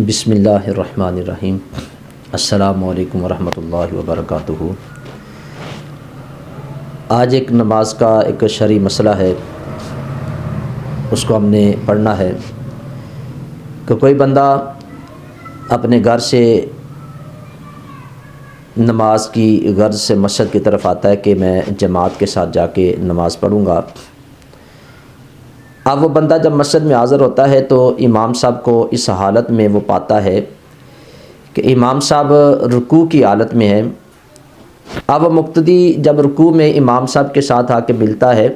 بسم اللہ الرحمن الرحیم۔ السلام علیکم ورحمۃ اللہ وبرکاتہ۔ آج ایک نماز کا ایک شرعی مسئلہ ہے، اس کو ہم نے پڑھنا ہے کہ کوئی بندہ اپنے گھر سے نماز کی غرض سے مسجد کی طرف آتا ہے کہ میں جماعت کے ساتھ جا کے نماز پڑھوں گا۔ اب وہ بندہ جب مسجد میں حاضر ہوتا ہے تو امام صاحب کو اس حالت میں وہ پاتا ہے کہ امام صاحب رکوع کی حالت میں ہے۔ اب وہ مقتدی جب رکوع میں امام صاحب کے ساتھ آ کے ملتا ہے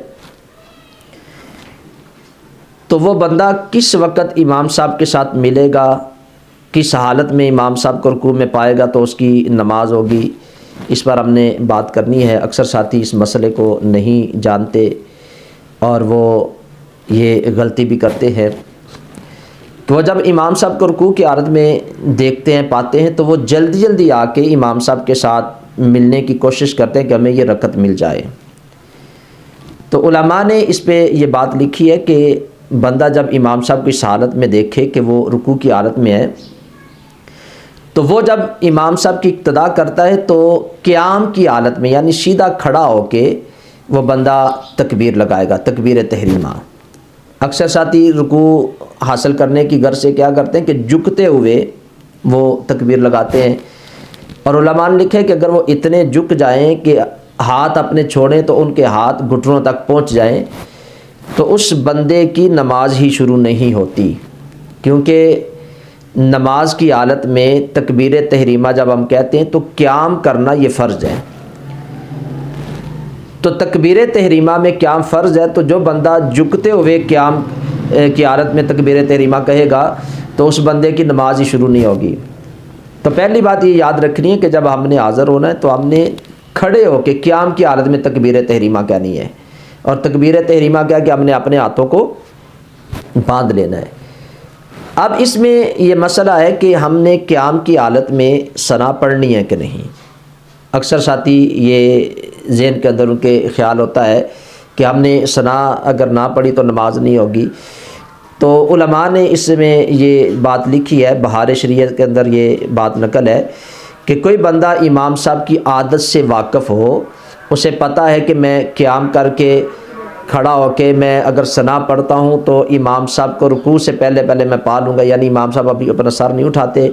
تو وہ بندہ کس وقت امام صاحب کے ساتھ ملے گا، کس حالت میں امام صاحب کو رکوع میں پائے گا تو اس کی نماز ہوگی، اس پر ہم نے بات کرنی ہے۔ اکثر ساتھی اس مسئلے کو نہیں جانتے اور وہ یہ غلطی بھی کرتے ہیں کہ وہ جب امام صاحب کو رکوع کی حالت میں دیکھتے ہیں، پاتے ہیں تو وہ جلدی جلدی آ کے امام صاحب کے ساتھ ملنے کی کوشش کرتے ہیں کہ ہمیں یہ رکعت مل جائے۔ تو علماء نے اس پہ یہ بات لکھی ہے کہ بندہ جب امام صاحب کو اس حالت میں دیکھے کہ وہ رکوع کی حالت میں ہے تو وہ جب امام صاحب کی اقتدا کرتا ہے تو قیام کی حالت میں یعنی سیدھا کھڑا ہو کے وہ بندہ تکبیر لگائے گا، تکبیر تحریمہ۔ اکثر ساتھی رکوع حاصل کرنے کی غرض سے کیا کرتے ہیں کہ جھکتے ہوئے وہ تکبیر لگاتے ہیں، اور علماء نے لکھے کہ اگر وہ اتنے جھک جائیں کہ ہاتھ اپنے چھوڑیں تو ان کے ہاتھ گھٹنوں تک پہنچ جائیں تو اس بندے کی نماز ہی شروع نہیں ہوتی، کیونکہ نماز کی حالت میں تکبیر تحریمہ جب ہم کہتے ہیں تو قیام کرنا یہ فرض ہے۔ تو تکبیر تحریمہ میں قیام فرض ہے، تو جو بندہ جھکتے ہوئے قیام کی حالت میں تکبیر تحریمہ کہے گا تو اس بندے کی نماز ہی شروع نہیں ہوگی۔ تو پہلی بات یہ یاد رکھنی ہے کہ جب ہم نے حاضر ہونا ہے تو ہم نے کھڑے ہو کے قیام کی حالت میں تکبیر تحریمہ کہنی ہے، اور تکبیر تحریمہ کیا کہ ہم نے اپنے ہاتھوں کو باندھ لینا ہے۔ اب اس میں یہ مسئلہ ہے کہ ہم نے قیام کی حالت میں ثنا پڑھنی ہے کہ نہیں۔ اکثر ساتھی یہ ذہن کے اندر ان کے خیال ہوتا ہے کہ ہم نے ثنا اگر نہ پڑھی تو نماز نہیں ہوگی۔ تو علماء نے اس میں یہ بات لکھی ہے، بہار شریعت کے اندر یہ بات نقل ہے کہ کوئی بندہ امام صاحب کی عادت سے واقف ہو، اسے پتہ ہے کہ میں قیام کر کے کھڑا ہو کے میں اگر ثنا پڑھتا ہوں تو امام صاحب کو رکوع سے پہلے میں پا لوں گا، یعنی امام صاحب ابھی اپنا سر نہیں اٹھاتے،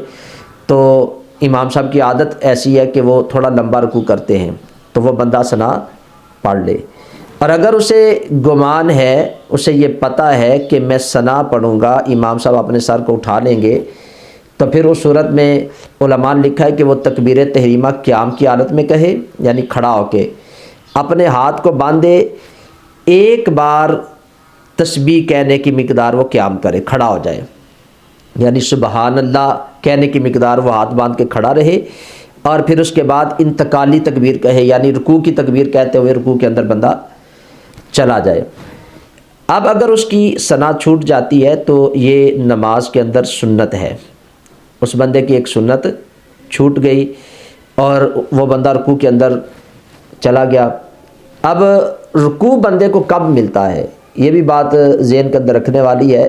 تو امام صاحب کی عادت ایسی ہے کہ وہ تھوڑا لمبا رکوع کرتے ہیں تو وہ بندہ ثنا پڑھ لے۔ اور اگر اسے گمان ہے، اسے یہ پتہ ہے کہ میں ثنا پڑھوں گا، امام صاحب اپنے سر کو اٹھا لیں گے، تو پھر اس صورت میں علماء نے لکھا ہے کہ وہ تکبیر تحریمہ قیام کی حالت میں کہے، یعنی کھڑا ہو کے اپنے ہاتھ کو باندھے، ایک بار تسبیح کہنے کی مقدار وہ قیام کرے، کھڑا ہو جائے، یعنی سبحان اللہ کہنے کی مقدار وہ ہاتھ باندھ کے کھڑا رہے، اور پھر اس کے بعد انتقالی تکبیر کہے، یعنی رکوع کی تکبیر کہتے ہوئے رکوع کے اندر بندہ چلا جائے۔ اب اگر اس کی ثنا چھوٹ جاتی ہے تو یہ نماز کے اندر سنت ہے، اس بندے کی ایک سنت چھوٹ گئی اور وہ بندہ رکوع کے اندر چلا گیا۔ اب رکوع بندے کو کب ملتا ہے، یہ بھی بات ذہن کے اندر رکھنے والی ہے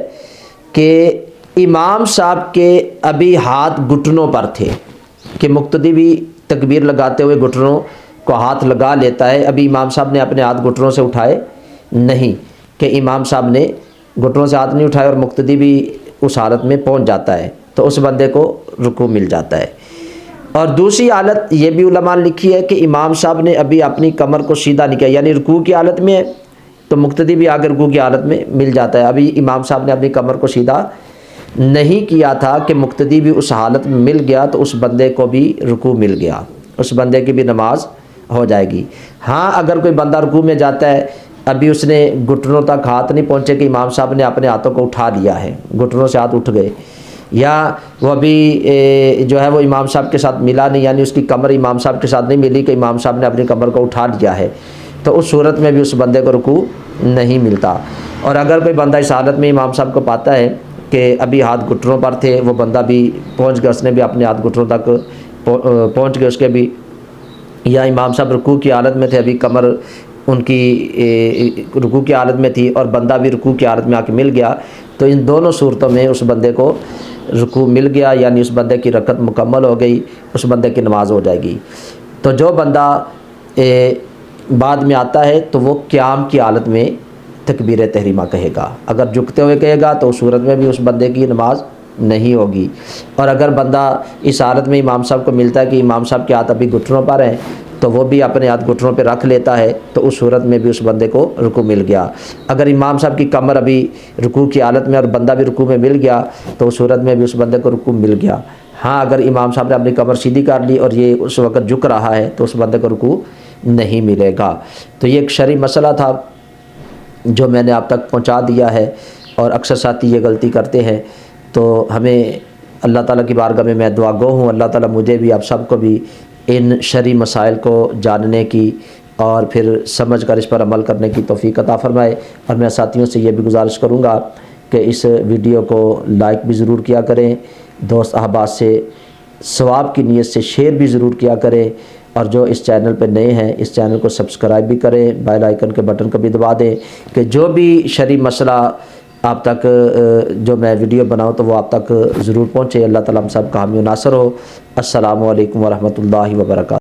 کہ امام صاحب کے ابھی ہاتھ گھٹنوں پر تھے، کہ مقتدی بھی تکبیر لگاتے ہوئے گھٹنوں کو ہاتھ لگا لیتا ہے، ابھی امام صاحب نے اپنے ہاتھ گھٹنوں سے اٹھائے نہیں، کہ امام صاحب نے گھٹنوں سے ہاتھ نہیں اٹھائے اور مقتدی بھی اس حالت میں پہنچ جاتا ہے تو اس بندے کو رکوع مل جاتا ہے۔ اور دوسری حالت یہ بھی علماء نے لکھی ہے کہ امام صاحب نے ابھی اپنی کمر کو سیدھا نہیں کیا، یعنی رکوع کی حالت میں ہے تو مقتدی بھی آگے رکوع کی حالت میں مل جاتا ہے، ابھی امام صاحب نے اپنی کمر کو سیدھا نہیں کیا تھا کہ مقتدی بھی اس حالت میں مل گیا تو اس بندے کو بھی رکوع مل گیا، اس بندے کی بھی نماز ہو جائے گی۔ ہاں اگر کوئی بندہ رکوع میں جاتا ہے، ابھی اس نے گھٹنوں تک ہاتھ نہیں پہنچے کہ امام صاحب نے اپنے ہاتھوں کو اٹھا لیا ہے، گھٹنوں سے ہاتھ اٹھ گئے، یا وہ ابھی جو ہے وہ امام صاحب کے ساتھ ملا نہیں، یعنی اس کی کمر امام صاحب کے ساتھ نہیں ملی کہ امام صاحب نے اپنی کمر کو اٹھا لیا ہے، تو اس صورت میں بھی اس بندے کو رکوع نہیں ملتا۔ اور اگر کوئی بندہ اس حالت میں امام صاحب کو پاتا ہے کہ ابھی ہاتھ گھٹنوں پر تھے، وہ بندہ بھی پہنچ گیا، اس نے بھی اپنے ہاتھ گھٹنوں تک پہنچ گئے اس کے بھی، یا امام صاحب رکوع کی حالت میں تھے، ابھی کمر ان کی رکوع کی حالت میں تھی اور بندہ بھی رکوع کی حالت میں آ کے مل گیا، تو ان دونوں صورتوں میں اس بندے کو رکوع مل گیا یعنی اس بندے کی رکعت مکمل ہو گئی، اس بندے کی نماز ہو جائے گی۔ تو جو بندہ بعد میں آتا ہے تو وہ قیام کی حالت میں تکبیر تحریمہ کہے گا، اگر جھکتے ہوئے کہے گا تو اس صورت میں بھی اس بندے کی نماز نہیں ہوگی۔ اور اگر بندہ اس حالت میں امام صاحب کو ملتا ہے کہ امام صاحب کے ہاتھ ابھی گھٹنوں پر ہیں تو وہ بھی اپنے ہاتھ گھٹنوں پہ رکھ لیتا ہے تو اس صورت میں بھی اس بندے کو رکوع مل گیا۔ اگر امام صاحب کی کمر ابھی رکوع کی حالت میں اور بندہ بھی رکوع میں مل گیا تو اس صورت میں بھی اس بندے کو رکوع مل گیا۔ ہاں اگر امام صاحب نے اپنی کمر سیدھی کر لی اور یہ اس وقت جھک رہا ہے تو اس بندے کو رکوع نہیں ملے گا۔ تو یہ ایک شرعی مسئلہ تھا جو میں نے آپ تک پہنچا دیا ہے، اور اکثر ساتھی یہ غلطی کرتے ہیں۔ تو ہمیں اللہ تعالیٰ کی بارگاہ میں دعا گو ہوں، اللہ تعالیٰ مجھے بھی آپ سب کو بھی ان شرعی مسائل کو جاننے کی اور پھر سمجھ کر اس پر عمل کرنے کی توفیق عطا فرمائے۔ اور میں ساتھیوں سے یہ بھی گزارش کروں گا کہ اس ویڈیو کو لائک بھی ضرور کیا کریں، دوست احباب سے ثواب کی نیت سے شیئر بھی ضرور کیا کریں، اور جو اس چینل پہ نئے ہیں اس چینل کو سبسکرائب بھی کریں، بیل آئیکن کے بٹن کو بھی دبا دیں کہ جو بھی شرعی مسئلہ آپ تک جو میں ویڈیو بناؤں تو وہ آپ تک ضرور پہنچے۔ اللہ تعالیٰ ہم سب کا حامی و ناصر ہو۔ السلام علیکم ورحمۃ اللہ وبرکاتہ۔